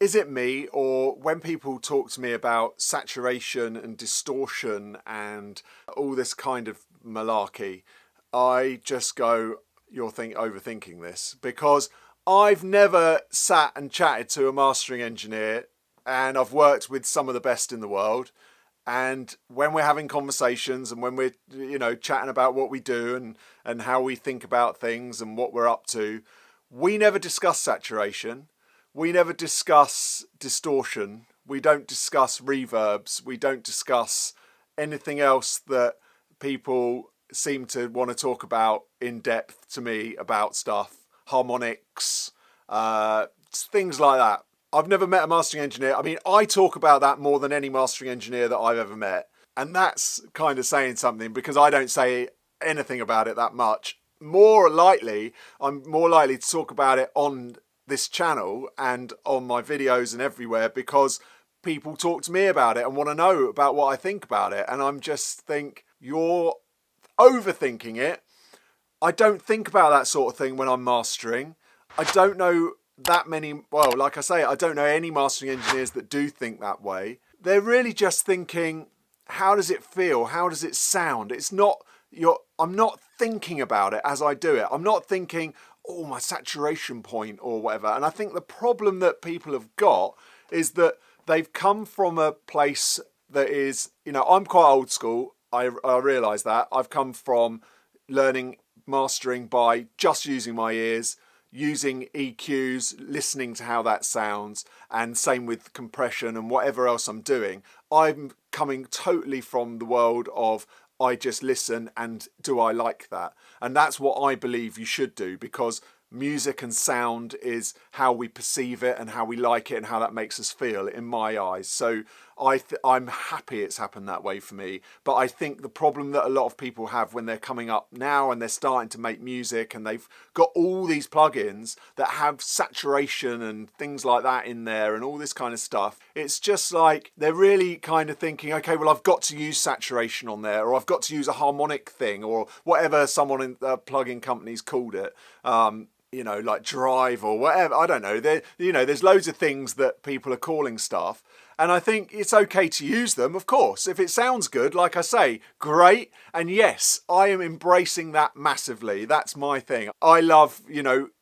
is it me, or when people talk to me about saturation and distortion and all this kind of malarkey, I just go, you're overthinking this, because I've never sat and chatted to a mastering engineer, and I've worked with some of the best in the world. And when we're having conversations and when we're, chatting about what we do and how we think about things and what we're up to, we never discuss saturation. We never discuss distortion. We don't discuss reverbs. We don't discuss anything else that people seem to want to talk about in depth to me about stuff. Harmonics, things like that. I've never met a mastering engineer. I mean, I talk about that more than any mastering engineer that I've ever met. And that's kind of saying something, because I don't say anything about it that much. I'm more likely to talk about it on this channel and on my videos and everywhere, because people talk to me about it and want to know about what I think about it. And I'm just think, you're overthinking it. I don't think about that sort of thing when I'm mastering. I don't know that many, well, like I say, I don't know any mastering engineers that do think that way. They're really just thinking, how does it feel? How does it sound? I'm not thinking about it as I do it. I'm not thinking, oh, my saturation point or whatever. And I think the problem that people have got is that they've come from a place that is, I'm quite old school. I realise that. I've come from learning mastering by just using my ears, using EQs, listening to how that sounds, and same with compression and whatever else I'm doing. I'm coming totally from the world of, I just listen and do I like that? And that's what I believe you should do, because music and sound is how we perceive it and how we like it and how that makes us feel in my eyes. So I'm happy it's happened that way for me. But I think the problem that a lot of people have when they're coming up now and they're starting to make music and they've got all these plugins that have saturation and things like that in there and all this kind of stuff, it's just like they're really kind of thinking, okay, well, I've got to use saturation on there, or I've got to use a harmonic thing, or whatever someone in the plugin company's called it. Like drive or whatever. I don't know. There's loads of things that people are calling stuff. And I think it's okay to use them, of course. If it sounds good, like I say, great. And yes, I am embracing that massively. That's my thing. I love,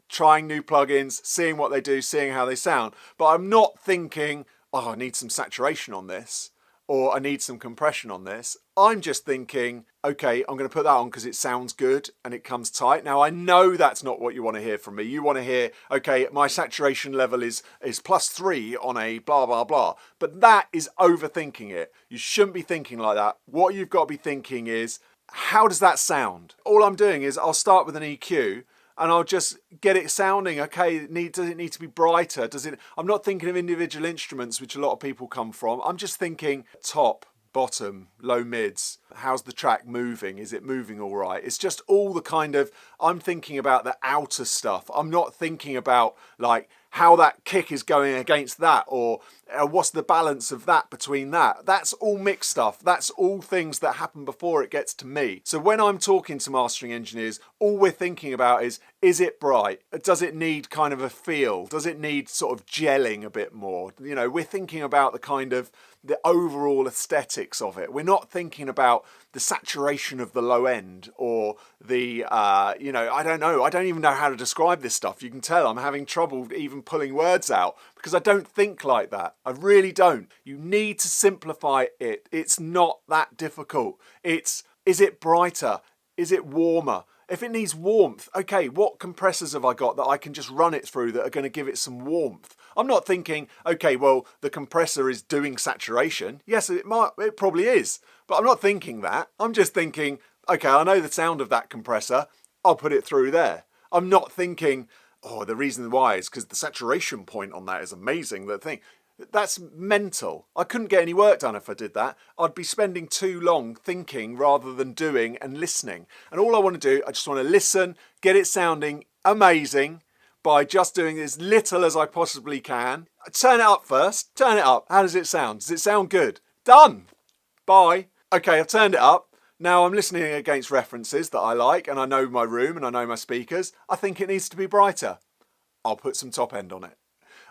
trying new plugins, seeing what they do, seeing how they sound. But I'm not thinking, oh, I need some saturation on this, or I need some compression on this. I'm just thinking, okay, I'm going to put that on because it sounds good and it comes tight. Now, I know that's not what you want to hear from me. You want to hear, okay, my saturation level is +3 on a blah, blah, blah. But that is overthinking it. You shouldn't be thinking like that. What you've got to be thinking is, how does that sound? All I'm doing is I'll start with an EQ and I'll just get it sounding, okay, does it need to be brighter? I'm not thinking of individual instruments, which a lot of people come from. I'm just thinking top, bottom, low mids. How's the track moving? Is it moving all right? It's just all the kind of, I'm thinking about the outer stuff. I'm not thinking about like how that kick is going against that, or what's the balance of that between that. That's all mixed stuff. That's all things that happen before it gets to me. So when I'm talking to mastering engineers, all we're thinking about is it bright? Does it need kind of a feel? Does it need sort of gelling a bit more? We're thinking about the kind of the overall aesthetics of it. We're not thinking about the saturation of the low end, or the, I don't know. I don't even know how to describe this stuff. You can tell I'm having trouble even pulling words out because I don't think like that. I really don't. You need to simplify it. It's not that difficult. Is it brighter? Is it warmer? If it needs warmth, okay, what compressors have I got that I can just run it through that are going to give it some warmth? I'm not thinking, okay, well, the compressor is doing saturation. Yes, it probably is. But I'm not thinking that. I'm just thinking, okay, I know the sound of that compressor. I'll put it through there. I'm not thinking, oh, the reason why is because the saturation point on that is amazing. That thing. That's mental. I couldn't get any work done if I did that. I'd be spending too long thinking rather than doing and listening. And all I want to do, I just want to listen, get it sounding amazing by just doing as little as I possibly can. Turn it up first. Turn it up. How does it sound? Does it sound good? Done. Bye. Okay, I've turned it up. Now I'm listening against references that I like, and I know my room and I know my speakers. I think it needs to be brighter. I'll put some top end on it.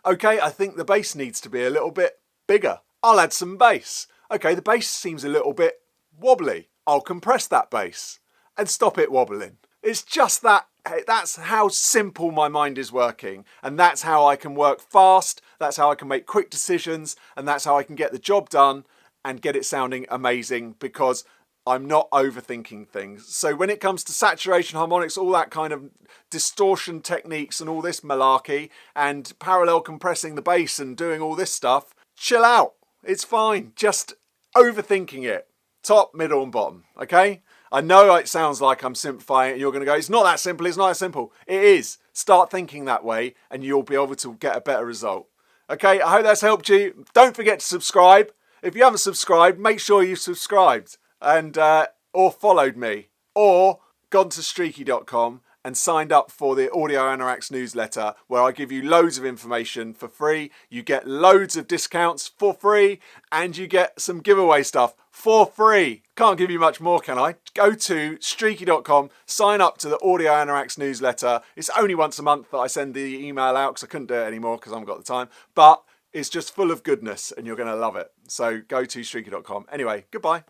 Okay, I think the bass needs to be a little bit bigger. I'll add some bass. Okay, the bass seems a little bit wobbly. I'll compress that bass and stop it wobbling. It's just that. That's how simple my mind is working, and that's how I can work fast, that's how I can make quick decisions, and that's how I can get the job done and get it sounding amazing, because I'm not overthinking things. So when it comes to saturation, harmonics, all that kind of distortion techniques and all this malarkey, and parallel compressing the bass and doing all this stuff, chill out. It's fine. Just overthinking it. Top, middle and bottom, okay? I know it sounds like I'm simplifying it and you're going to go, it's not that simple, it's not that simple. It is. Start thinking that way and you'll be able to get a better result. Okay, I hope that's helped you. Don't forget to subscribe. If you haven't subscribed, make sure you've subscribed and or followed me or gone to streaky.com and signed up for the Audio Anoraks newsletter, where I give you loads of information for free. You get loads of discounts for free and you get some giveaway stuff for free. Can't give you much more, can I? Go to streaky.com, sign up to the Audio Anoraks newsletter. It's only once a month that I send the email out because I couldn't do it anymore because I haven't got the time. But it's just full of goodness and you're going to love it. So go to streaky.com. Anyway, goodbye.